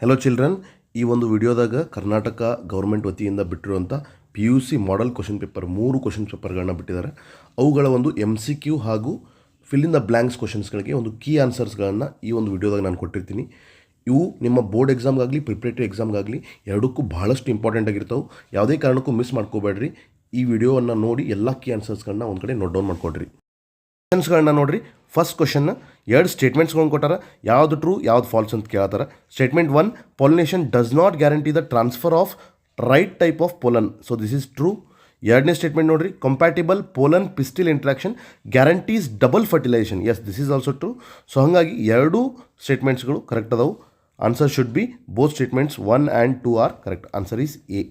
Hello children, ಈ ಒಂದು ವಿಡಿಯೋದಾಗ Karnataka government ವತಿಯಿಂದ ಬಿಟ್ಟಿರುವಂಥ PUC model question paper 3 question ಪೇಪರ್ಗಳನ್ನ ಬಿಟ್ಟಿದ್ದಾರೆ. ಅವುಗಳ ಒಂದು MCQ ಹಾಗೂ ಫಿಲ್ ಇನ್ ದ ಬ್ಲ್ಯಾಂಕ್ಸ್ ಕ್ವಶನ್ಸ್ಗಳಿಗೆ ಒಂದು ಕೀ ಆನ್ಸರ್ಸ್ಗಳನ್ನು ಈ ಒಂದು ವಿಡಿಯೋದಾಗ ನಾನು ಕೊಟ್ಟಿರ್ತೀನಿ. ಇವು ನಿಮ್ಮ ಬೋರ್ಡ್ ಎಕ್ಸಾಮ್ಗಾಗಲಿ ಪ್ರಿಪ್ರೇಟರಿ ಎಕ್ಸಾಮ್ಗಾಗಲಿ ಎರಡಕ್ಕೂ ಬಹಳಷ್ಟು ಇಂಪಾರ್ಟೆಂಟ್ ಆಗಿರ್ತಾವೆ. ಯಾವುದೇ ಕಾರಣಕ್ಕೂ ಮಿಸ್ ಮಾಡ್ಕೋಬೇಡ್ರಿ. ಈ ವಿಡಿಯೋವನ್ನು ನೋಡಿ ಎಲ್ಲ ಕೀ ಆನ್ಸರ್ಸ್ಗಳನ್ನ ಒಂದು ಕಡೆ ನೋಟ್ ಡೌನ್ ಮಾಡ್ಕೊಡ್ರಿ. ಕ್ವಶನ್ಸ್ಗಳನ್ನ ನೋಡಿರಿ. ಫಸ್ಟ್ ಕ್ವಶನ್ನ 2 ಸ್ಟೇಟ್ಮೆಂಟ್ಸ್ಗಳನ್ನು ಕೊಟ್ಟಾರ. ಯಾವುದು ಟ್ರೂ ಯಾವುದು ಫಾಲ್ಸ್ ಅಂತ ಕೇಳ್ತಾರೆ. Statement 1, pollination does not guarantee the transfer of right type of pollen, so this is true. ಎರಡನೇ ಸ್ಟೇಟ್ಮೆಂಟ್ ನೋಡಿರಿ, compatible pollen pistil interaction guarantees double fertilisation, yes this is also true. So ಹಾಗಾಗಿ ಎರಡೂ ಸ್ಟೇಟ್ಮೆಂಟ್ಸ್ಗಳು correct ಅದಾವು. Answer should be both statements 1 and 2 are correct. Answer is A.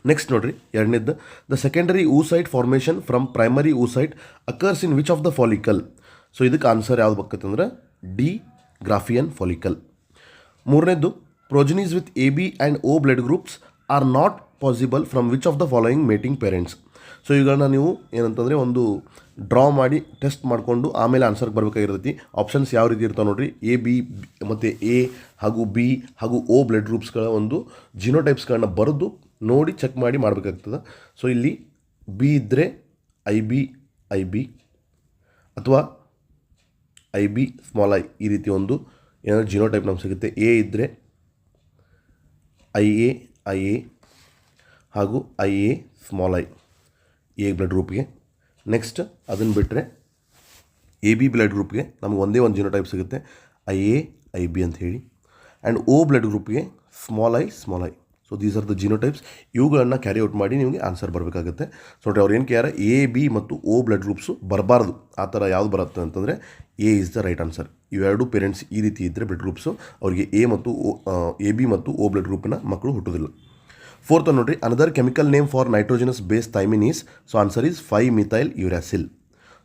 Next ನೋಡ್ರಿ, ಎರಡನೇದ್ದು, the secondary oocyte formation from primary oocyte occurs in which of the follicle. So ಇದಕ್ಕೆ answer ಯಾವ್ದು ಬೇಕಂತಂದ್ರೆ D, Graafian follicle. ಮೂರನೇದ್ದು, progenies with AB and O blood groups are not possible from which of the following mating parents. So ಇವುಗಳನ್ನ ನೀವು ಏನಂತಂದರೆ ಒಂದು draw ಮಾಡಿ test ಮಾಡಿಕೊಂಡು ಆಮೇಲೆ ಆನ್ಸರ್ಗೆ ಬರಬೇಕಾಗಿರ್ತೈತಿ. ಆಪ್ಷನ್ಸ್ ಯಾವ ರೀತಿ ಇರ್ತಾವೆ ನೋಡಿರಿ, AB ಮತ್ತು A ಹಾಗೂ B ಹಾಗೂ O ಬ್ಲಡ್ ಗ್ರೂಪ್ಸ್ಗಳ ಒಂದು ಜಿನೋಟೈಪ್ಸ್ಗಳನ್ನ ಬರೆದು ನೋಡಿ ಚೆಕ್ ಮಾಡಿ ಮಾಡಬೇಕಾಗ್ತದೆ. ಸೊ ಇಲ್ಲಿ B ಇದ್ದರೆ IB ಅಥವಾ IB ಸ್ಮಾಲ್ ಐ ಈ ರೀತಿ ಒಂದು ಏನಾದರೂ ಜಿನೋಟೈಪ್ ನಮ್ಗೆ ಸಿಗುತ್ತೆ. A ಇದ್ದರೆ IA ಹಾಗೂ IA small I A blood ಗ್ರೂಪ್ಗೆ. ನೆಕ್ಸ್ಟ್ ಅದನ್ನು ಬಿಟ್ಟರೆ AB ಬ್ಲಡ್ ಗ್ರೂಪ್ಗೆ ನಮಗೆ ಒಂದೇ ಒಂದು ಜಿನೋಟೈಪ್ ಸಿಗುತ್ತೆ, IB ಅಂತ ಹೇಳಿ. ಆ್ಯಂಡ್ O ಬ್ಲಡ್ ಗ್ರೂಪ್ಗೆ small I. So these are the genotypes. ಇವುಗಳನ್ನು ಕ್ಯಾರಿ ಔಟ್ ಮಾಡಿ ನಿಮಗೆ ಆನ್ಸರ್ ಬರಬೇಕಾಗುತ್ತೆ. ಸೊ ನೋಡಿರಿ, ಅವ್ರು ಏನು ಕೇಳ್ಯಾರ, AB ಮತ್ತು O ಬ್ಲಡ್ ಗ್ರೂಪ್ಸು ಬರಬಾರ್ದು. ಆ ಥರ ಯಾವುದು ಬರುತ್ತೆ ಅಂತಂದರೆ A is the right answer. ಇವೆರಡು ಪೇರೆಂಟ್ಸ್ ಈ ರೀತಿ ಇದ್ದರೆ ಬ್ಲಡ್ ಗ್ರೂಪ್ಸು ಅವರಿಗೆ AB ಮತ್ತು O ಬ್ಲಡ್ ಗ್ರೂಪಿನ ಮಕ್ಕಳು ಹುಟ್ಟೋದಿಲ್ಲ. ಫೋರ್ತ್ ನೋಡಿರಿ, another chemical name for nitrogenous base thymine is, so answer is 5-methyl uracil.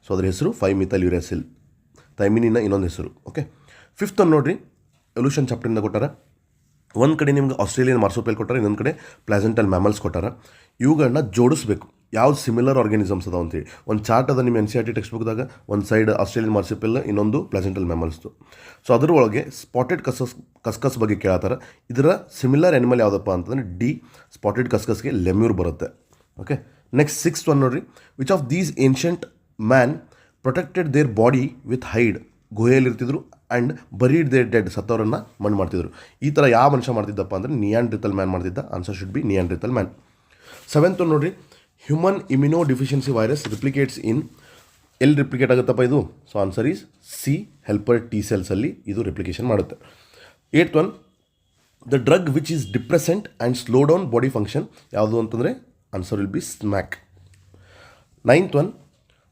So ಅದರ ಹೆಸರು 5-methyl uracil, ಥೈಮಿನಿನ ಇನ್ನೊಂದು ಹೆಸರು. ಓಕೆ. ಫಿಫ್ತ್ ನೋಡಿರಿ, ಎವಲ್ಯೂಷನ್ ಚಾಪ್ಟರಿಂದ ಕೊಟ್ಟಾರ. ಒಂದು ಕಡೆ ನಿಮ್ಗೆ ಆಸ್ಟ್ರೇಲಿಯನ್ ಮಾರ್ಸೋಪೆಲ್ ಕೊಟ್ಟಾರ, ಇನ್ನೊಂದು ಕಡೆ ಪ್ಲಾಸೆಂಟಲ್ ಮ್ಯಾಮಲ್ಸ್ ಕೊಟ್ಟಾರ. ಇವುಗಳನ್ನ ಜೋಡಿಸ್ಬೇಕು, ಯಾವ್ದು ಸಿಮಿಲರ್ ಆರ್ಗ್ಯಾನಿಸಮ್ಸ್ ಅದಾವ ಅಂತೇಳಿ. ಒಂದು ಚಾರ್ಟ್ ಅದ ನಿಮ್ಮ NCERT ಟೆಕ್ಸ್ಟ್ ಬುಕ್ದಾಗ, ಒಂದು ಸೈಡ್ ಆಸ್ಟ್ರೇಲಿಯನ್ ಮಾರ್ಸೋಪೆಲ್, ಇನ್ನೊಂದು ಪ್ಲಾಸೆಂಟಲ್ ಮ್ಯಾಮಲ್ಸ್ದು. ಸೊ ಅದರೊಳಗೆ ಸ್ಪಾಟೆಡ್ ಕಸ್ಕಸ್ ಬಗ್ಗೆ ಕೇಳ್ತಾರ. ಇದರ ಸಿಮಿಲರ್ ಆ್ಯನಿಮಲ್ ಯಾವುದಪ್ಪ ಅಂತಂದರೆ ಡಿ, ಸ್ಪಾಟೆಡ್ ಕಸ್ಕಸ್ಗೆ ಲೆಮ್ಯೂರ್ ಬರುತ್ತೆ. ಓಕೆ. ನೆಕ್ಸ್ಟ್ 6th ಒನ್ ನೋಡಿರಿ, which of these ancient man protected their body with hide, ಗುಹೆಯಲ್ಲಿರ್ತಿದ್ರು ಆ್ಯಂಡ್ ಬರೀಡ್ ದೇರ್ ಡೆಡ್, ಸತ್ತವರನ್ನು ಮಣ್ಣು ಮಾಡ್ತಿದ್ರು. ಈ ಥರ ಯಾವ ಮನುಷ್ಯ ಮಾಡ್ತಿದ್ದಪ್ಪ ಅಂದರೆ ನಿಯಾಂಡ್ರಿಥಲ್ ಮ್ಯಾನ್ ಮಾಡ್ತಿದ್ದ. Answer should be Neanderthal man. 7th ನೋಡಿರಿ, human immunodeficiency virus replicates in, ಎಲ್ಲಿ ರಿಪ್ಲಿಕೇಟ್ ಆಗುತ್ತಪ್ಪ ಇದು? So answer is C, helper T ಸೆಲ್ಸಲ್ಲಿ ಇದು ರಿಪ್ಲಿಕೇಶನ್ ಮಾಡುತ್ತೆ. 8th one, the drug which is depressant and slow down body function ಯಾವುದು ಅಂತಂದರೆ answer will be smack. 9th one,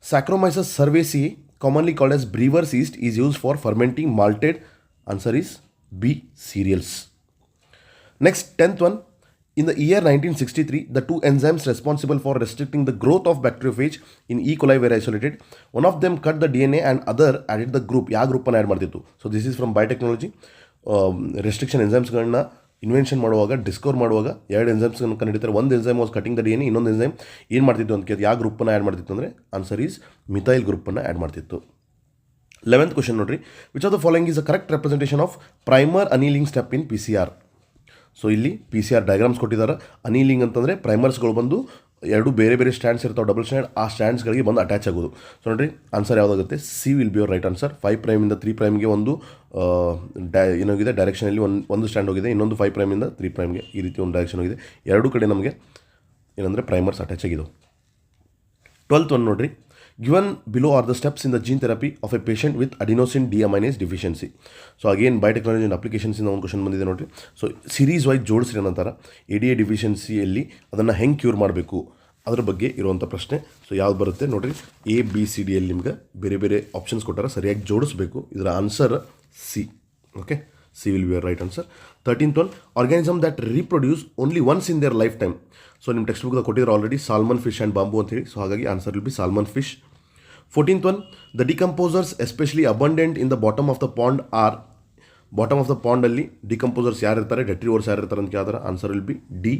Saccharomyces cerevisiae commonly called as brewer's yeast is used for fermenting malted, answer is B, cereals. Next 10th one, in the year 1963 the two enzymes responsible for restricting the growth of bacteriophage in E. coli were isolated. One of them cut the DNA and other added the group. ಯಾವ ಗ್ರೂಪನ್ನು add ಮಾಡ್ತಿತ್ತು? So this is from biotechnology. Restriction ಎನ್ಸೈಮ್ಸ್ಗಳನ್ನ invention ಮಾಡುವಾಗ, discover ಮಾಡುವಾಗ ಎರಡು ಎನ್ಸೈಮ್ಸ್ಗಳನ್ನು ಕಂಡುಹಿಡಿತಾರೆ. ಒಂದು enzyme was cutting the DNA, ಇನ್ನೊಂದು ಎನ್ಸೈಮ್ ಏನು ಮಾಡ್ತಿತ್ತು ಅಂತ ಕೇಳಿದ್ರೆ ಯಾವ ಗ್ರೂಪನ್ನು ಆ್ಯಡ್ ಮಾಡ್ತಿತ್ತು ಅಂದರೆ ಆನ್ಸರ್ ಈಸ್ ಮಿಥೈಲ್ ಗ್ರೂಪನ್ನು ಆ್ಯಡ್ ಮಾಡ್ತಿತ್ತು. 11th ಕ್ವಶನ್ ನೋಡಿರಿ, which of the following is a correct representation of primer annealing step in PCR. ಸೊ ಇಲ್ಲಿ PCR ಡಯಾಗ್ರಾಮ್ಸ್ ಕೊಟ್ಟಿದ್ದಾರೆ. ಅನೀಲಿಂಗ್ ಅಂತಂದರೆ ಪ್ರೈಮರ್ಸ್ಗಳು ಬಂದು ಎರಡು ಬೇರೆ ಬೇರೆ ಸ್ಟ್ಯಾಂಡ್ಸ್ ಇರ್ತಾವೆ, ಡಬಲ್ ಸ್ಟ್ಯಾಂಡ್, ಆ ಸ್ಟ್ಯಾಂಡ್ಸ್ಗಳಿಗೆ ಬಂದು ಅಟ್ಯಾಚ್ ಆಗೋದು. ಸೊ ನೋಡಿರಿ, ಆನ್ಸರ್ ಯಾವುದಾಗುತ್ತೆ? C will be your right answer. 5 ಪ್ರೈಮಿಂದ 3 ಪ್ರೈಮ್ಗೆ ಒಂದು ಏನಾಗಿದೆ ಡೈರೆಕ್ಷನಲ್ಲಿ ಒಂದು ಸ್ಟ್ಯಾಂಡ್ ಹೋಗಿದೆ, ಇನ್ನೊಂದು 5 ಪ್ರೈಮಿಂದ 3 ಪ್ರೈಮ್ಗೆ ಈ ರೀತಿ ಒಂದು ಡೈರೆಕ್ಷನ್ ಹೋಗಿದೆ. ಎರಡೂ ಕಡೆ ನಮಗೆ ಏನಂದರೆ ಪ್ರೈಮರ್ಸ್ ಅಟ್ಯಾಚ್ ಆಗಿದ್ದವು. 12th ಒನ್ ನೋಡಿರಿ, given below are the steps in the gene therapy of a patient with adenosine deaminase deficiency. So again biotechnology and ಅಪ್ಲಿಕೇಶನ್ಸಿಂದ ಒಂದು ಕ್ವಶನ್ ಬಂದಿದೆ ನೋಡಿರಿ. ಸೊ ಸೀರೀಸ್ ವೈಸ್ ಜೋಡಿಸ್ರಿ ಏನಂತಾರೆ, ADA ಡಿಫಿಷಿಯನ್ಸಿಯಲ್ಲಿ ಅದನ್ನು ಹೆಂಗೆ ಕ್ಯೂರ್ ಮಾಡಬೇಕು ಅದ್ರ ಬಗ್ಗೆ ಇರುವಂಥ ಪ್ರಶ್ನೆ. ಸೊ ಯಾವ್ದು ಬರುತ್ತೆ ನೋಡಿರಿ, ABCD ಯಲ್ಲಿ ನಿಮ್ಗೆ ಬೇರೆ ಬೇರೆ ಆಪ್ಷನ್ಸ್ ಕೊಟ್ಟಾರ, ಸರಿಯಾಗಿ ಜೋಡಿಸ್ಬೇಕು. ಇದರ answer C. Okay, C will be your right answer. 13th one, organism that reproduces only once in their lifetime. So ನಿಮ್ಮ ಟೆಕ್ಸ್ಟ್ ಬುಕ್ದಾಗ ಕೊಟ್ಟಿದ್ದಾರೆ already, salmon fish and bamboo ಅಂತ ಹೇಳಿ. ಸೊ ಹಾಗಾಗಿ answer will be salmon fish. 14th one, the decomposers especially abundant in the bottom of the pond are, bottom of the ಪಾಂಡಲ್ಲಿ decomposers ಯಾರು ಇರ್ತಾರೆ, ಡೆಟ್ರಿವರ್ಸ್ ಯಾರು ಇರ್ತಾರೆ ಅಂತ ಕೇಳಿದ್ರೆ answer will B D,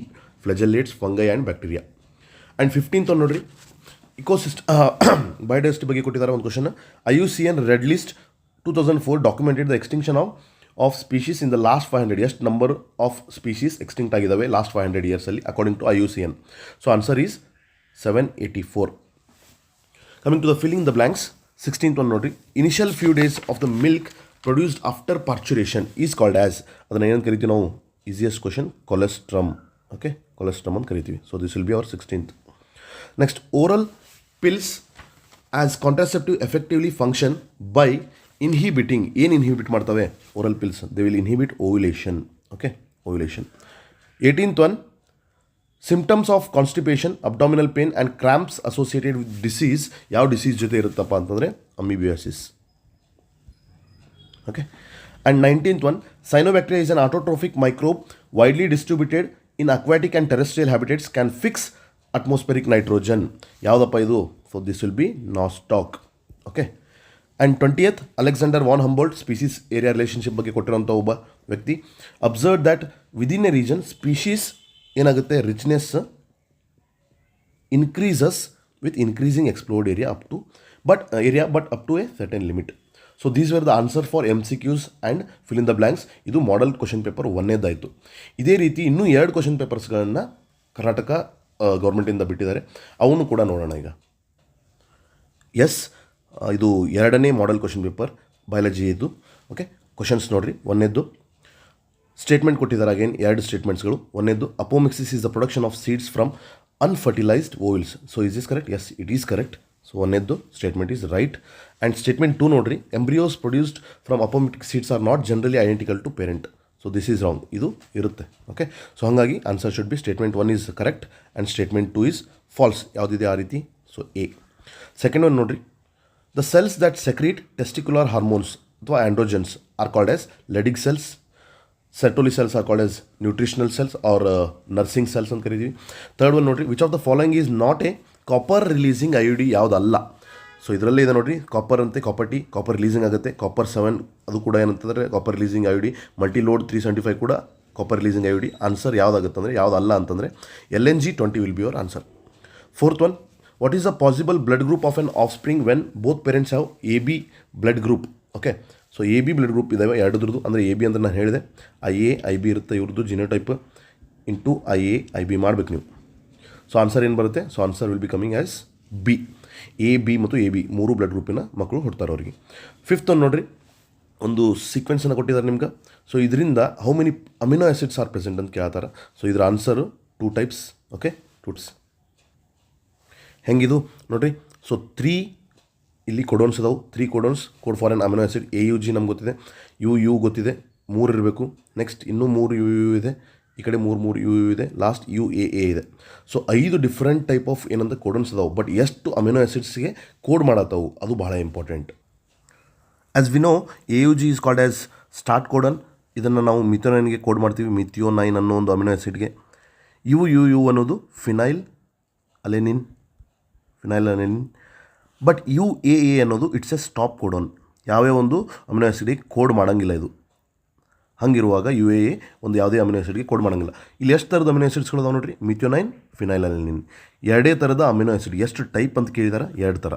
flagellates, fungi and bacteria. And 15th one ನೋಡಿರಿ, biodiversity ಬಗ್ಗೆ ಕೊಟ್ಟಿದ್ದಾರೆ ಒಂದು question. IUCN red list 2004 documented the extinction of of species in the last 500 ಎಷ್ಟು ನಂಬರ್ ಆಫ್ ಸ್ಪೀಷೀಸ್ ಎಕ್ಸ್ಟಿಂಕ್ಟ್ ಆಗಿದ್ದಾವೆ ಲಾಸ್ಟ್ 500 ಇಯರ್ಸಲ್ಲಿ according to IUCN. So answer is 784. Coming to the filling the blanks 16th one ನೋಡಿರಿ. Initial few days of the milk produced after parturition is called as, ಅದನ್ನು ಏನಂತ ಕರಿತೀವಿ ನಾವು, easiest question, colostrum. Okay, colostrum ಅಂತ ಕರಿತೀವಿ. So this will be our 16th. Next, oral pills as contraceptive effectively function by inhibiting, ಏನು inhibit ಮಾಡ್ತವೆ oral pills? They will inhibit ovulation. Okay, ovulation. 18th one, symptoms of constipation, abdominal pain and cramps associated with disease, ಯಾವ disease ಜೊತೆ ಇರುತ್ತಪ್ಪ ಅಂತಂದರೆ amoebiasis. Okay, and 19th one, cyanobacteria is an autotrophic microbe widely distributed in aquatic and terrestrial habitats, can fix atmospheric nitrogen. ಯಾವುದಪ್ಪ ಇದು? So this will be Nostoc. Okay, and 20th, Alexander von Humboldt species area relationship ಬಗ್ಗೆ ಕೊಟ್ಟಿರೋಂಥ ಒಬ್ಬ ವ್ಯಕ್ತಿ observe that within a region species ಏನಾಗುತ್ತೆ, richness increases with increasing explored area but up to a certain limit. So these were the answer for MCQs and fill in the blanks. ಇದು model question paper 1ನೇದಾಯಿತು. ಇದೇ ರೀತಿ ಇನ್ನೂ 2 question ಪೇಪರ್ಸ್ಗಳನ್ನು Karnataka ಗೌರ್ಮೆಂಟಿಂದ ಬಿಟ್ಟಿದ್ದಾರೆ, ಅವನು ಕೂಡ ನೋಡೋಣ ಈಗ. ಎಸ್, ಇದು 2ನೇ ಮಾಡೆಲ್ ಕ್ವಶನ್ ಪೇಪರ್ ಬಯಾಲಜಿ ಇದು. ಓಕೆ, ಕ್ವಶನ್ಸ್ ನೋಡಿರಿ. 1ನೇದ್ದು ಸ್ಟೇಟ್ಮೆಂಟ್ ಕೊಟ್ಟಿದ್ದಾರೆ. ಅಗೇನ್ 2 ಸ್ಟೇಟ್ಮೆಂಟ್ಸ್ಗಳು. 1ನೇದ್ದು, apomixis is the production of seeds from unfertilised ovules. So is is correct? Yes, it is correct. So 1ನೇದ್ದು statement is right. And statement 2 ನೋಡಿರಿ, embryos produced from apomictic seeds are not generally identical to parent. So this is wrong, ಇದು ಇರುತ್ತೆ. Okay, so ಹಾಗಾಗಿ answer should be statement 1 is correct and statement 2 is false. ಯಾವುದಿದೆ ಆ ರೀತಿ? So A. Second one ನೋಡಿರಿ, the cells that secrete testicular hormones ಅಥವಾ androgens are called as Leydig cells. Sertoli cells are called as nutritional cells or nursing cells ಅಂತ ಕರಿತೀವಿ. Third one ನೋಡಿರಿ, which of the following is not a copper releasing IUD, ಯಾವುದಲ್ಲ? ಸೊ ಇದರಲ್ಲೇ ಇದೆ ನೋಡಿರಿ, copper ಅಂತೆ, ಕಾಪರ್ ಟಿ, ಕಾಪರ್ ರಿಲೀಸಿಂಗ್ ಆಗುತ್ತೆ. ಕಾಪರ್ 7 ಅದು ಕೂಡ ಏನಂತಂದರೆ ಕಾಪರ್ ರಿಲೀಸಿಂಗ್ IUD. ಮಲ್ಟಿಲೋಡ್ 375 ಕೂಡ ಕಾಪರ್ ರಿಲೀಸಿಂಗ್ IUD. ಆನ್ಸರ್ ಯಾವುದಾಗುತ್ತೆ ಅಂದರೆ, ಯಾವುದಲ್ಲ ಅಂತಂದರೆ LNG20 will be your answer. Fourth one, what is the possible blood group of N of spring when both parents have AB blood group? Okay, so AB blood group ಇದ್ದಾವೆ ಎರಡದ್ರದ್ದು. ಅಂದರೆ AB ಅಂತ ನಾನು ಹೇಳಿದೆ, IA IB ಇರುತ್ತೆ ಇವ್ರದ್ದು genotype into IA IB ಮಾಡಬೇಕು ನೀವು. So answer ಏನು ಬರುತ್ತೆ? So answer will be coming as B. AB ಮತ್ತು AB 3 ಬ್ಲಡ್ ಗ್ರೂಪಿನ ಮಕ್ಕಳು ಹುಡ್ತಾರೆ ಅವರಿಗೆ. ಫಿಫ್ತ್ ಒಂದು ನೋಡಿರಿ, ಒಂದು ಸೀಕ್ವೆನ್ಸನ್ನು ಕೊಟ್ಟಿದ್ದಾರೆ ನಿಮ್ಗೆ. ಸೊ ಇದರಿಂದ how many amino acids are present ಅಂತ ಕೇಳ್ತಾರೆ. ಸೊ ಇದರ ಆನ್ಸರು 2 ಟೈಪ್ಸ್. Okay, 2 types. ಹೆಂಗಿದು ನೋಡಿರಿ. ಸೊ 3 ಇಲ್ಲಿ ಕೋಡೋನ್ಸ್ ಅದಾವೆ. 3 codons, code for an amino acid. AUG ನಮ್ಗೆ ಗೊತ್ತಿದೆ, UU ಗೊತ್ತಿದೆ, 3 ಇರಬೇಕು. ನೆಕ್ಸ್ಟ್ ಇನ್ನೂ 3 UU ಇದೆ, ಈ ಕಡೆ 3 UU ಇದೆ, ಲಾಸ್ಟ್ UAA ಇದೆ. ಸೊ 5 ಡಿಫ್ರೆಂಟ್ ಟೈಪ್ ಆಫ್ ಏನಂತ ಕೋಡೋನ್ಸ್ ಅದಾವೆ. ಬಟ್ ಎಷ್ಟು ಅಮಿನೋ ಆ್ಯಸಿಡ್ಸ್ಗೆ ಕೋಡ್ ಮಾಡತ್ತವು ಅದು ಭಾಳ important. As we know, AUG is called as start codon. ಇದನ್ನು ನಾವು ಮಿಥಿಯೋನೈನ್ಗೆ ಕೋಡ್ ಮಾಡ್ತೀವಿ, ಮಿಥಿಯೋನೈನ್ ಅನ್ನೋ ಒಂದು ಅಮಿನೋ ಆ್ಯಸಿಡ್ಗೆ. UU ಅನ್ನೋದು ಫಿನೈಲ್ ಅಲೆನಿನ್. ಬಟ್ UAA ಅನ್ನೋದು ಇಟ್ಸ್ ಎ ಸ್ಟಾಪ್ ಕೋಡೋನ್. ಯಾವ್ಯಾವ ಒಂದು ಅಮಿನೋ ಆ್ಯಸಿಡಿಗೆ ಕೋಡ್ ಮಾಡೋಂಗಿಲ್ಲ ಇದು. ಹಂಗಿರುವಾಗ UAA ಒಂದು ಯಾವುದೇ ಅಮಿನೋ ಆ್ಯಸಿಡ್ಗೆ ಕೋಡ್ ಮಾಡೋಂಗಿಲ್ಲ. ಇಲ್ಲಿ ಎಷ್ಟು ಥರದ ಅಮಿನೋ ಆ್ಯಸಿಡ್ಸ್ಗಳು ಅದಾವೆ ನೋಡಿರಿ, ಮಿಥಿಯೋನೈನ್, ಫಿನೈಲ್ ಅಲೆನಿನ್. 2 ಥರದ ಅಮಿನೋ ಆ್ಯಸಿಡ್. ಎಷ್ಟು ಟೈಪ್ ಅಂತ ಕೇಳಿದಾರೆ? 2 ಥರ.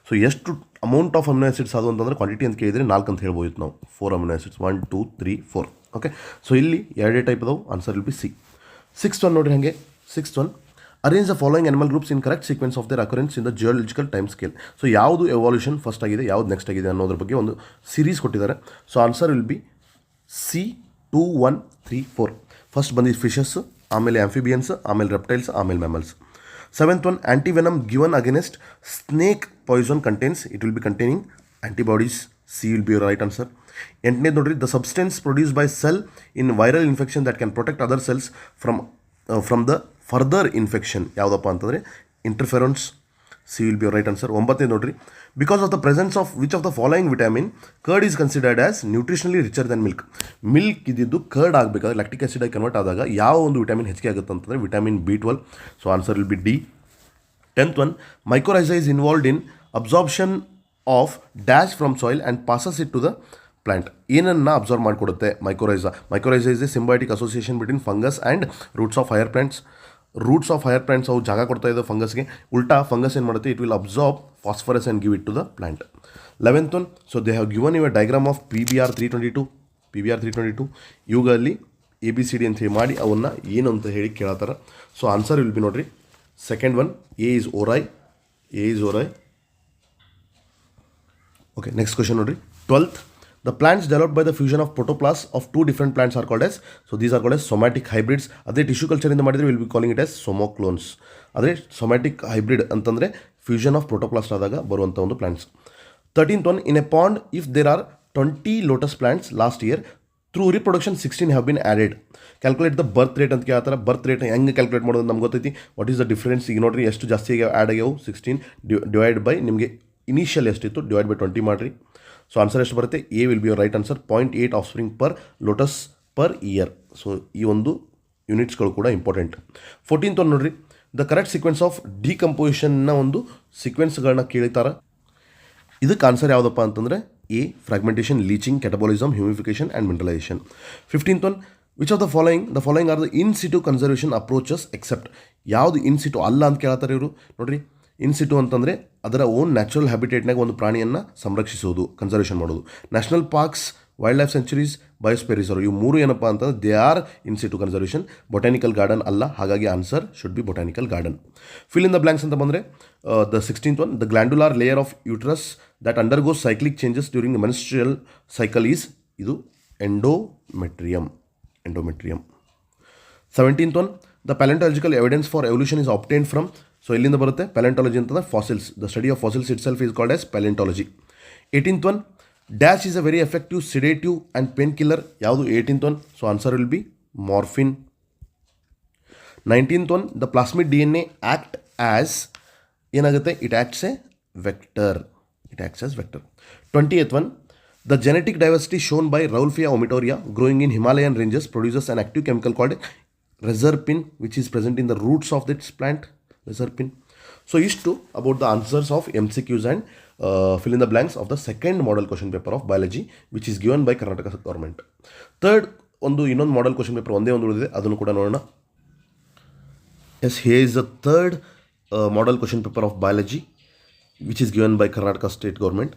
ಸೊ ಎಷ್ಟು ಅಮೌಂಟ್ ಆಫ್ ಅಮಿನೋ ಆ್ಯಸಿಡ್ಸ್ ಅದು ಅಂತಂದರೆ ಕ್ವಾಂಟಿಟಿ ಅಂತ ಕೇಳಿದರೆ 4 ಅಂತ ಹೇಳ್ಬೋದು ನಾವು. 4 ಅಮಿನೋ ಆ್ಯಸಿಡ್ಸ್, 1 2 3 4. ಓಕೆ, ಸೊ ಇಲ್ಲಿ 2 ಟೈಪ್ ಅದಾವೆ. Answer will be C. 6th one ನೋಡಿರಿ ಹಾಗೆ. 6th one, arrange the following animal groups in correct sequence of their occurrence in the geological time scale. So ಯಾವುದು ಎವಾಲ್ಯೂಷನ್ ಫಸ್ಟ್ ಆಗಿದೆ, ಯಾವುದು next ಆಗಿದೆ ಅನ್ನೋದ್ರ ಬಗ್ಗೆ ಒಂದು ಸೀರೀಸ್ ಕೊಟ್ಟಿದ್ದಾರೆ. So answer will be C 2 1 3 4. First ಬಂದಿದ್ದು ಫಿಶಸ್, ಆಮೇಲೆ ಆಂಫಿಬಿಯನ್ಸ್, ಆಮೇಲೆ ರೆಪ್ಟೈಲ್ಸ್, ಆಮೇಲೆ mammals. 7th one, antivenom given against snake poison contains, it will be containing antibodies. C will be right answer. 8ನೇದು ನೋಡಿರಿ, the substance produce by cell in viral infection that can protect other cells from the further infection. ಯಾವುದಪ್ಪ ಅಂತಂದರೆ interferons. C will be right answer. 9ನೇದು ನೋಡಿರಿ, because of the presence of which of the following vitamin curd is considered as nutritionally richer than milk. Milk ಇದ್ದಿದ್ದು curd ಆಗಬೇಕಾದ್ರೆ lactic ಆ್ಯಸಿಡಾಗಿ convert ಆದಾಗ ಯಾವ ಒಂದು ವಿಟಮಿನ್ ಹೆಚ್ಚಿಗೆ ಆಗುತ್ತೆ ಅಂತಂದರೆ vitamin B12. So answer will be D. 10th one, mycorrhiza is involved in absorption of dash from soil and passes it to the plant. ಏನನ್ನು ಅಬ್ಸರ್ವ್ ಮಾಡಿಕೊಡುತ್ತೆ ಮೈಕ್ರೋರೈಸಾ? Mycorrhiza is a symbiotic association between fungus and roots of higher plants. Roots of higher plants ಅವು ಜಾಗ ಕೊಡ್ತಾ ಇದೆ ಫಂಗಸ್ಗೆ. ಉಲ್ಟಾ fungus ಏನು ಮಾಡುತ್ತೆ, it will absorb phosphorus and give it to the plant. 11th one, so they have given U A diagram of PBR 322. PBR 322 ಇವುಗಳಲ್ಲಿ ABCD ಅಂತ ಹೇಳಿ ಮಾಡಿ ಅವನ್ನ ಏನು ಅಂತ ಹೇಳಿ ಕೇಳತ್ತಾರ. ಸೊ ಆನ್ಸರ್ ವಿಲ್ ಬಿ ನೋಡ್ರಿ ಸೆಕೆಂಡ್ ಒನ್ ಎ ಇಸ್ ಓರೈ. ಓಕೆ, ನೆಕ್ಸ್ಟ್ ಕ್ವಶನ್ ನೋಡ್ರಿ 12th. The plants developed by the fusion of protoplasts of two different plants are called as, so these are called as somatic hybrids. ಅದೇ tissue ಕಲ್ಚರಿಂದ ಮಾಡಿದರೆ will be calling it as somaclones. ಅದೇ somatic hybrid ಅಂತಂದರೆ fusion of protoplast ಆದಾಗ ಬರುವಂಥ ಒಂದು plants. 13th one, in a pond if there are 20 lotus plants last year, through reproduction 16 have been added. Calculate the birth rate ಅಂತ ಕೇಳ್ತಾರೆ. Birth rate ಹೆಂಗೆ calculate ಮಾಡೋದು ನಮ್ಗೆ ಗೊತ್ತೈತಿ. What is the difference? ಈಗ ನೋಡಿರಿ ಎಷ್ಟು ಜಾಸ್ತಿ ಆ್ಯಡ್ ಆಗ್ಯಾವು, 16 ಡಿವೈಡ್ ಬೈ ನಿಮಗೆ ಇನಿಷಿಯಲ್ ಎಷ್ಟಿತ್ತು ಡಿವೈಡ್ ಬೈ 20 ಮಾಡಿರಿ. ಸೊ ಆನ್ಸರ್ ಎಷ್ಟು ಬರುತ್ತೆ? A will be your right answer. 0.8 of spring per lotus per year. So ಈ ಒಂದು ಯೂನಿಟ್ಸ್ಗಳು ಕೂಡ ಇಂಪಾರ್ಟೆಂಟ್. 14th one ನೋಡ್ರಿ, ದ ಕರೆಕ್ಟ್ ಸೀಕ್ವೆನ್ಸ್ ಆಫ್ ಡಿಕಂಪೋಸಿಷನ್ನ ಒಂದು ಸೀಕ್ವೆನ್ಸ್ಗಳನ್ನ ಕೇಳ್ತಾರೆ. ಇದಕ್ಕೆ ಆನ್ಸರ್ ಯಾವುದಪ್ಪ ಅಂತಂದರೆ A fragmentation, leaching, catabolism, humification and mineralisation. 15th one, which of the following are the in situ conservation approaches except. ಯಾವುದು ಇನ್ ಸಿಟು ಅಲ್ಲ ಅಂತ ಕೇಳ್ತಾರೆ ಇವರು. ನೋಡಿರಿ, ಇನ್ ಸಿಟು ಅಂತಂದರೆ ಅದರ ಓನ್ ನ್ಯಾಚುರಲ್ ಹ್ಯಾಬಿಟೇಟ್ನಾಗ ಒಂದು ಪ್ರಾಣಿಯನ್ನು ಸಂರಕ್ಷಿಸೋದು, ಕನ್ಸರ್ವೇಷನ್ ಮಾಡೋದು. National parks, wildlife sanctuaries, biosphere reserve, ಇವು ಮೂರು ಏನಪ್ಪ ಅಂತಂದರೆ they are in situ conservation. Botanical garden ಅಲ್ಲ, ಹಾಗಾಗಿ answer should be botanical garden. Fill in the blanks ಅಂತ ಬಂದರೆ the 16th one, the glandular layer of uterus that undergoes cyclic changes during the menstrual cycle is, ಇದು endometrium. 17th one, the palaeontological evidence for evolution is obtained from. So ಎಲ್ಲಿಂದ ಬರುತ್ತೆ? ಪ್ಯಾಲೆಂಟಾಲಜಿ ಅಂತಂದರೆ fossils. The study of fossils itself is called as palaeontology. 18th one, dash is a very effective sedative and painkiller. ಯಾವುದು? 18th one. So answer will be morphine. 19th one, the plasmid DNA act as, ಏನಾಗುತ್ತೆ? It acts a vector. 20th one, the genetic diversity shown by Rauwolfia vomitoria growing in Himalayan ranges produces an active chemical called reserpine which is present in the roots of ದಿಟ್ಸ್ plant. ರೆಸರ್ಪಿನ್. So ಇಷ್ಟು about the answers of MCQs and fill in the blanks of the second model question paper of biology which is given by Karnataka government. Third ಇನ್ನೊಂದು model question paper ಒಂದೇ ಒಂದು ಉಳಿದಿದೆ, ಅದನ್ನು ಕೂಡ ನೋಡೋಣ. Yes, here is the third model question paper of biology which is given by Karnataka state government.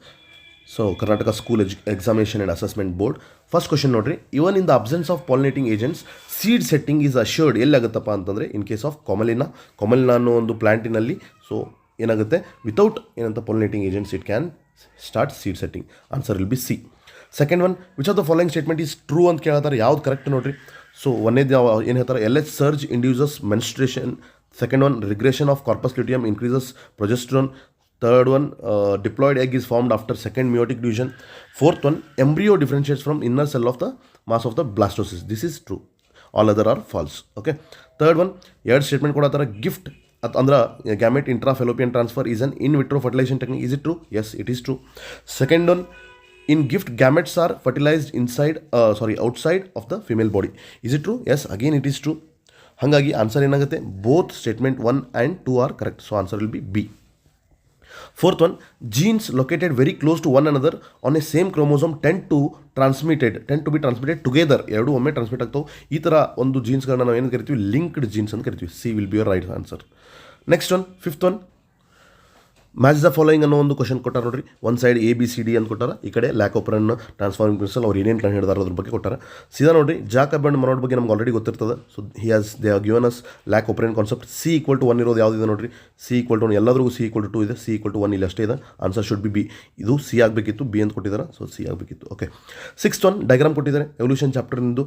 So Karnataka School Examination and Assessment Board. First question ನೋಡ್ರಿ, even in the absence of pollinating agents seed setting is assured. ಎಲ್ಲಾಗುತ್ತಪ್ಪ ಅಂತಂದರೆ ಇನ್ case of ಕೊಮಲಿನ ಅನ್ನೋ ಒಂದು ಪ್ಲಾಂಟಿನಲ್ಲಿ. So ಏನಾಗುತ್ತೆ? Without ಏನಂತ pollinating agents it can start seed setting. Answer will be C. Second one, which of the following statement is true ಅಂತ ಕೇಳ್ತಾರೆ. ಯಾವ್ದು correct ನೋಡ್ರಿ. So ಒಂದೇದು ಏನು ಹೇಳ್ತಾರೆ? LH surge induces menstruation. Second one, regression of corpus luteum increases progesterone. Third one, diploid egg is formed after second meiotic division. Fourth one, embryo differentiates from inner cell of the mass of the blastocyst. This is true. All other are false. Okay. Third one, ಎರಡು statement ಕೊಡತ್ತಾರೆ. GIFT ಅಂದ್ರೆ gamete intrafallopian transfer is an in vitro fertilisation technique. Is it true? Yes, it is true. Second one, in GIFT gametes are fertilised outside of the female body. Is it true? Yes, again it is true. ಹಾಗಾಗಿ ಆನ್ಸರ್ ಏನಾಗುತ್ತೆ? Both statement 1 and 2 are correct. So answer will be B. Fourth one, genes located very close to one another on a same chromosome tend to be transmitted together. ಎರಡು ಒಮ್ಮೆ transmit ಆಗ್ತಾವೆ. ಈ ಥರ ಒಂದು ಜೀನ್ಸ್ಗಳನ್ನ ನಾವು ಏನು ಕರಿತೀವಿ? ಲಿಂಕ್ಡ್ ಜೀನ್ಸ್ ಅಂತ ಕರಿತೀವಿ. C will be your right answer. Next one, fifth one, match the following ಅನ್ನೋ ಒಂದು ಕ್ವಶನ್ ಕೊಟ್ಟಾರ ನೋಡ್ರಿ. ಒಂದು ಸೈಡ್ ABCD ಅಂತ ಕೊಟ್ಟಾರ, ಈ ಕಡೆ ಲ್ಯಾಕೋಪರನ್ ಟ್ರಾನ್ಸ್ಫಾರ್ಮಿಂಗ್ ಪ್ರಿನ್ಸಿಪಲ್ ಅವ್ರು ಏನೇನು ಕಂಡು ಹಿಡಿದಾರೋ ಅದ್ರ ಬಗ್ಗೆ ಕೊಟ್ಟಾರ. ಸೀದಾ ನೋಡ್ರಿ, ಜಾಕಬ್ ಅಂಡ್ ಮನೋಡ್ ಬಗ್ಗೆ ನಮ್ಗೆ ಆಲ್ರೆಡಿ ಗೊತ್ತಿರ್ತದೆ. So they have given us lac operon concept. C = 1 ಇರೋದು ಯಾವುದಿದೆ ನೋಡ್ರಿ? C = 1 ಎಲ್ಲದ್ರಿಗೂ C = 2 ಇದೆ. C = 1 ಇಲ್ಲಿ ಅಷ್ಟೇ ಇದೆ. Answer should be B. ಇದು C ಆಗಬೇಕಿತ್ತು, B ಅಂತ ಕೊಟ್ಟಿದ್ದಾರೆ. ಸೊ C ಆಗಬೇಕಿತ್ತು. ಓಕೆ. ಸಿಕ್ಸ್ತ್ ಒನ್, ಡಯಾಗ್ರಾಮ್ ಕೊಟ್ಟಿದ್ದಾರೆ ಎವಲ್ಯೂಷನ್ ಚಾಪ್ಟರ್ನಿಂದು,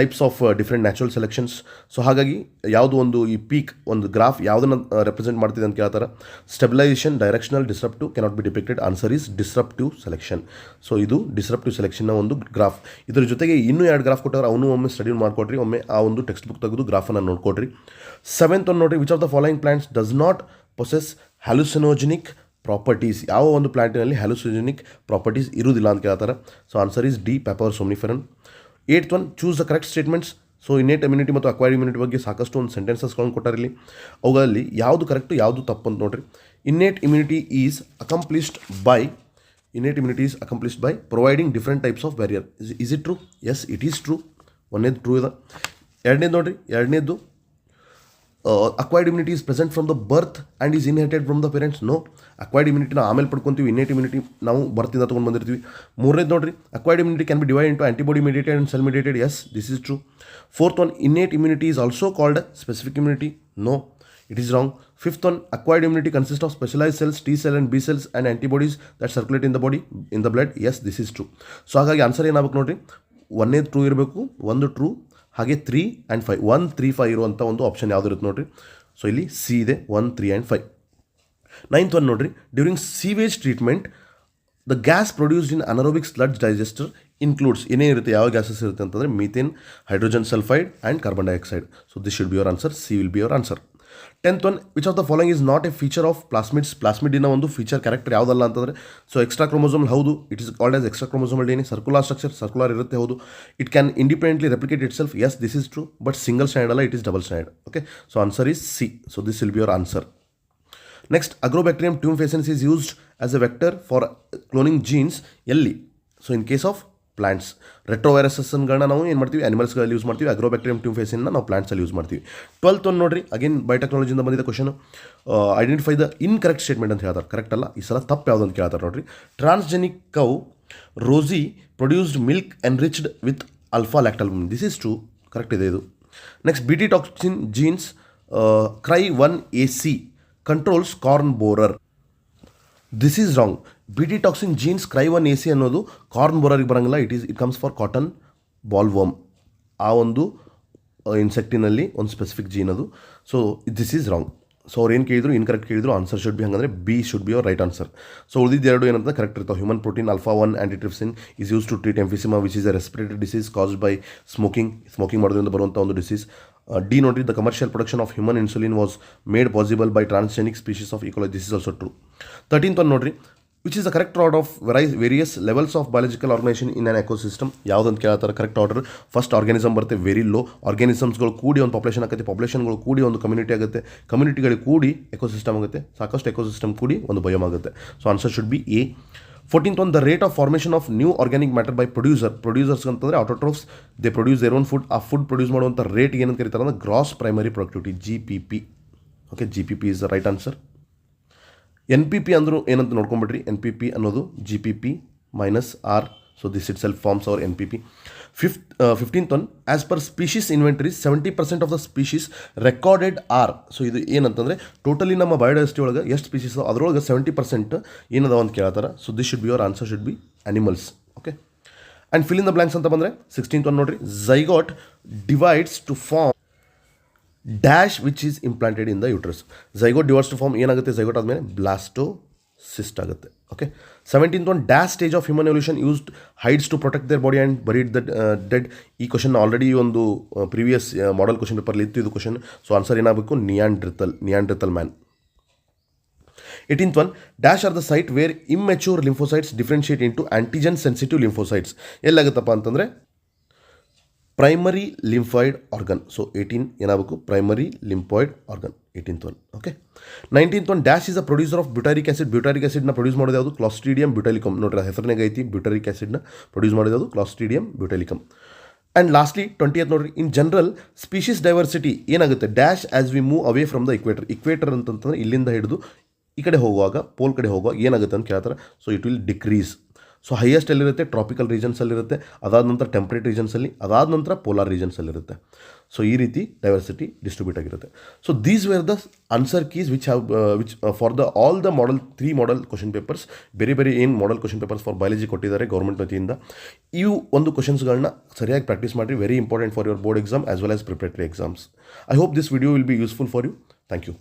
types of different natural selections. So ಹಾಗಾಗಿ ಯಾವುದು ಒಂದು ಈ ಪೀಕ್ ಒಂದು ಗ್ರಾಫ್ ಯಾವುದನ್ನು ರೆಪ್ರೆಸೆಂಟ್ ಮಾಡ್ತಿದೆ ಅಂತ ಕೇಳ್ತಾರೆ. Stabilisation, directional, disruptive cannot be depicted. Answer is disruptive selection. So ಇದು ಡಿಸ್ರಪ್ಟಿವ್ ಸೆಲೆಕ್ಷನ್ನ ಒಂದು ಗ್ರಾಫ್. ಇದರ ಜೊತೆಗೆ ಇನ್ನೂ 2 ಗ್ರಾಫ್ ಕೊಟ್ಟರೆ ಅವನು ಒಮ್ಮೆ ಸ್ಟಡಿ ಮಾಡ್ಕೊಡ್ರಿ. ಒಮ್ಮೆ ಆ ಒಂದು ಟೆಕ್ಸ್ಟ್ ಬುಕ್ ತೆಗೆದು ಗ್ರಾಫನ್ನು ನೋಡ್ಕೊಡ್ರಿ. ಸೆವೆಂತ್ ಒನ್ ನೋಡ್ರಿ, which of the following plants does not possess hallucinogenic properties. ಯಾವ ಒಂದು ಪ್ಲಾಂಟಿನಲ್ಲಿ ಹ್ಯಾಲುಸಿನೋಜೆನಿಕ್ ಪ್ರಾಪರ್ಟೀಸ್ ಇರುವುದಿಲ್ಲ ಅಂತ ಕೇಳ್ತಾರೆ. So answer is D, Papaver somniferum. Eighth one, choose the correct statements. So innate immunity ಮತ್ತು ಅಕ್ವೈರ್ಡ್ ಇಮ್ಯುನಿಟಿ ಬಗ್ಗೆ ಸಾಕಷ್ಟು ಒಂದು ಸೆಂಟೆನ್ಸಸ್ಗಳನ್ನು ಕೊಟ್ಟಾರೆ ಇಲ್ಲಿ. ಅವುಗಳಲ್ಲಿ ಯಾವುದು ಕರೆಕ್ಟು ಯಾವುದು ತಪ್ಪು ಅಂತ ನೋಡ್ರಿ. Innate immunity is accomplished by providing different types of barrier. Is it true? Yes, it is true. ಒಂದೇದು ಟ್ರೂ ಇದೆ. ಎರಡನೇದು ನೋಡ್ರಿ, ಎರಡನೇದು acquired immunity is present from the birth and is inherited from the parents. No. Acquired immunity ನಾವು ಆಮೇಲೆ ಪಡ್ಕೊತೀವಿ, innate immunity ನಾವು ಬರ್ತಿಂದ ತೊಗೊಂಡು ಬಂದಿರ್ತೀವಿ. ಮೂರನೇದು ನೋಡಿರಿ, acquired immunity can be divide into antibody mediated and cell mediated. Yes, this is true. Fourth one, innate immunity is also called specific immunity. No, it is wrong. Fifth one, acquired immunity consists of specialized cells, T cell and B cells and antibodies that circulate in the body, in the blood. Yes, this is true. So ಹಾಗಾಗಿ answer ಏನಾಗಬೇಕು ನೋಡಿರಿ, ಒಂದೇ true ಇರಬೇಕು, ಒಂದು true, ಹಾಗೆ 3 and 5, 1 3 5 ಇರುವಂಥ ಒಂದು option ಯಾವುದು ಇರುತ್ತೆ ನೋಡಿರಿ. ಸೊ ಇಲ್ಲಿ ಸಿ ಇದೆ, 1 3 and 5. ನೈನ್ತ್ ಒನ್ ನೋಡಿರಿ, during sewage treatment the gas produced in anaerobic sludge digester includes, ಏನೇನಿರುತ್ತೆ, ಯಾವ ಗ್ಯಾಸಸ್ ಇರುತ್ತೆ ಅಂತಂದರೆ methane, hydrogen sulphide and carbon dioxide. So this should be your answer. C will be your answer. 10th one, which of the following is not a feature of plasmids. ಪ್ಲಾಸ್ಮಿಡಿನ ಒಂದು feature character ಯಾವುದಲ್ಲ ಅಂತಂದರೆ, so extra chromosome ಹೌದು, it is called as extra chromosomal D N A. Circular structure, circular ಇರುತ್ತೆ ಹೌದು. It can independently replicate itself. Yes, this is true. But single strand ಅಲ್ಲ, it is double strand. Okay, so answer is C. So this will be your answer. Next, Agrobacterium tumefaciens is used as a vector for cloning genes. ಎಲ್ಲಿ? So in case of plants. ರೆಟ್ರೋವೈರಸಸ್ಗಳನ್ನ ನಾವು ಏನು ಮಾಡ್ತೀವಿ, ಆನಿಮಲ್ಸ್ಗಳಲ್ಲಿ use ಮಾಡ್ತೀವಿ. ಅಗ್ರೋಬ್ಯಾಕ್ಟೀರಿಯಂ ಟ್ಯೂಮ್ಫೇಸಿಯನ್ನ ನಾವು ಪ್ಲಾಂಟ್ಸಲ್ಲಿ use ಮಾಡ್ತೀವಿ. 12th ಒಂದು ನೋಡಿರಿ, ಅಗೇನ್ ಬಯೋಟೆಕ್ನಾಲಜಿಯಿಂದ ಬಂದಿದ್ದ question. Identify the incorrect statement ಅಂತ ಹೇಳ್ತಾರೆ. ಕರೆಕ್ಟ್ ಅಲ್ಲ, ಈ ಸಲ ತಪ್ಪು ಯಾವುದು ಅಂತ ಕೇಳ್ತಾರೆ ನೋಡಿರಿ. Transgenic cow Rosie produced milk enriched with alpha lactalbumin. This is true, correct ಇದೆ ಇದು. Next, BT toxin genes CRY1AC controls corn borer. This is wrong. BT toxin genes CRY1AC ಅನ್ನೋದು ಕಾರ್ನ್ ಬೋರರಿಗೆ ಬರೋಂಗಿಲ್ಲ. It comes for cotton boll worm. ಆ ಒಂದು ಇನ್ಸೆಕ್ಟಿನಲ್ಲಿ ಒಂದು specific gene ಅದು. So this is wrong. So ಅವ್ರು ಏನು ಕೇಳಿದ್ರು, ಇನ್ಕರೆಕ್ಟ್ ಕೇಳಿದ್ರು, ಆನ್ಸರ್ ಶುಡ್ ಬಿ ಹಂಗಂದರೆ B should be your right answer. So ಉಳಿದಿದ್ದು ಎರಡು ಏನಂತ ಕರೆಕ್ಟ್ ಇರ್ತಾವೆ. Human protein alpha-1 antitrypsin is use to treat emphysema which is a respiratory disease caused by smoking ಮಾಡೋದ್ರಿಂದ ಬರುವಂಥ ಒಂದು ಡಿಸೀಸ್. ಡಿ ನೋಡ್ರಿ, the commercial production of human insulin was made possible by transgenic species of E coli. This is also true. 13th ಒಂದು ನೋಡ್ರಿ, which is the correct order of various levels of biological organisation in on ecosystem. ಯಾವುದಂತ ಕೇಳ್ತಾರೆ correct order. First organism ಬರುತ್ತೆ, very low. ಆರ್ಗ್ಯಾನಿಸಮ್ಸ್ಗಳು ಕೂಡಿ ಒಂದು population ಆಗುತ್ತೆ, ಪಾಪ್ಯುಲೇಷನ್ಗಳು ಕೂಡಿ ಒಂದು ಕಮ್ಯುನಿಟಿ ಆಗುತ್ತೆ, ಕಮ್ಯುನಿಟಿಗಳಿಗೆ ಕೂಡಿ ಎಕೋಸಿಸ್ಟಮ್ ಆಗುತ್ತೆ, ಸಾಕಷ್ಟು ಎಕೋಸಿಸ್ಟಮ್ ಕೂಡಿ ಒಂದು ಬಯೋಮ್ ಆಗುತ್ತೆ. So answer should be A. 14th one, the rate of formation of new organic matter by producers ಅಂತಂದರೆ autotrophs, they produce their own food. ಆ ಫುಡ್ ಪ್ರೊಡ್ಯೂಸ್ ಮಾಡುವಂಥ ರೇಟ್ ಏನಂತ ಕರೀತಾರೆ ಅಂದರೆ gross primary productivity, GPP. Okay, GPP is the right answer. NPP ಅಂದರೂ ಏನಂತ ನೋಡ್ಕೊಂಬಿಡ್ರಿ. NPP ಅನ್ನೋದು GPP minus R. So this itself forms our NPP. 15th one, as per species inventories 70% of the species recorded are. So ಇದು ಏನಂತಂದರೆ totally ನಮ್ಮ biodiversity ಒಳಗೆ ಎಷ್ಟು species ಅದರೊಳಗೆ 70% ಏನದಾವ ಅಂತ ಕೇಳ್ತಾರೆ. So this should be your answer should be animals. Okay, and fill in the blanks ಅಂತ ಬಂದರೆ 16th ಒನ್ ನೋಡಿರಿ, zygote divides to form dash which is implanted in the uterus. Zygote divides to form ಏನಾಗುತ್ತೆ, zygote ಆದಮೇಲೆ blastocyst ಆಗುತ್ತೆ. Okay, 17th one, dash stage of human evolution used hides to protect their body and buried the dead. ಈ question already ಒಂದು previous model question ಪೇಪರ್ಲಿ ಇತ್ತು ಇದು question. So answer ಏನಾಗಬೇಕು, Neanderthal man. 18th one, dash are the site where immature lymphocytes differentiate into antigen sensitive lymphocytes. ಎಲ್ಲಾಗುತ್ತಪ್ಪ ಅಂತಂದರೆ primary lymphoid organ. So 18 ಏನಾಗಬೇಕು, primary lymphoid organ. 18th one. Okay, 19th one, dash is a producer of butyric acid. Butyric ಆ್ಯಸಿಡ್ನ produce ಮಾಡೋದು ಯಾವುದು, Clostridium ಬ್ಯೂಟೈಲಿಕಮ್. ನೋಡ್ರಿ ಹೆಸರಿನಾಗ ಐತಿ, ಬ್ಯೂಟಾರಿಕ್ ಆ್ಯಸಿಡ್ನ produce ಮಾಡೋದು ಯಾವುದು, ಕ್ಲಾಸ್ಟ್ರೀಡಿಯಂ ಬ್ಯೂಟೈಲಿಕಮ್. ಆ್ಯಂಡ್ ಲಾಸ್ಟ್ಲಿ 20th ನೋಡ್ರಿ, ಇನ್ ಜನರಲ್ ಸ್ಪೀಷೀಸ್ ಡೈವರ್ಸಿಟಿ ಏನಾಗುತ್ತೆ, dash as we move away from the equator ಅಂತಂತಂದರೆ ಇಲ್ಲಿಂದ ಹಿಡಿದು ಈ ಕಡೆ ಹೋಗುವಾಗ, ಪೋಲ್ ಕಡೆ ಹೋಗುವಾಗ ಏನಾಗುತ್ತೆ ಅಂತ ಕೇಳ್ತಾರೆ. So it will decrease. So highest ಎಲ್ಲಿರುತ್ತೆ, ಟ್ರಾಪಿಕಲ್ ರೀಜನ್ಸಲ್ಲಿರುತ್ತೆ, ಅದಾದ ನಂತರ ಟೆಂಪ್ರೇಟ್ ರೀಜನ್ಸಲ್ಲಿ, ಅದಾದ ನಂತರ ಪೋಲಾರ್ ರೀಜನ್ಸಲ್ಲಿರುತ್ತೆ. ಸೊ ಈ ರೀತಿ ಡೈವರ್ಸಿಟಿ ಡಿಸ್ಟ್ರಿಬ್ಯೂಟ್ ಆಗಿರುತ್ತೆ. So these were the answer keys which for the all the model 3 model question papers. ಬೇರೆ ಏನು model question papers for biology ಕೊಟ್ಟಿದ್ದಾರೆ ಗೌರ್ಮೆಂಟ್ ವತಿಯಿಂದ. ಇವು ಒಂದು ಕ್ವಶನ್ಸ್ಗಳನ್ನ ಸರಿಯಾಗಿ ಪ್ರಾಕ್ಟೀಸ್ ಮಾಡಿರಿ. Very important for your board exam as well as preparatory exams. I hope this video will be useful for you. Thank you.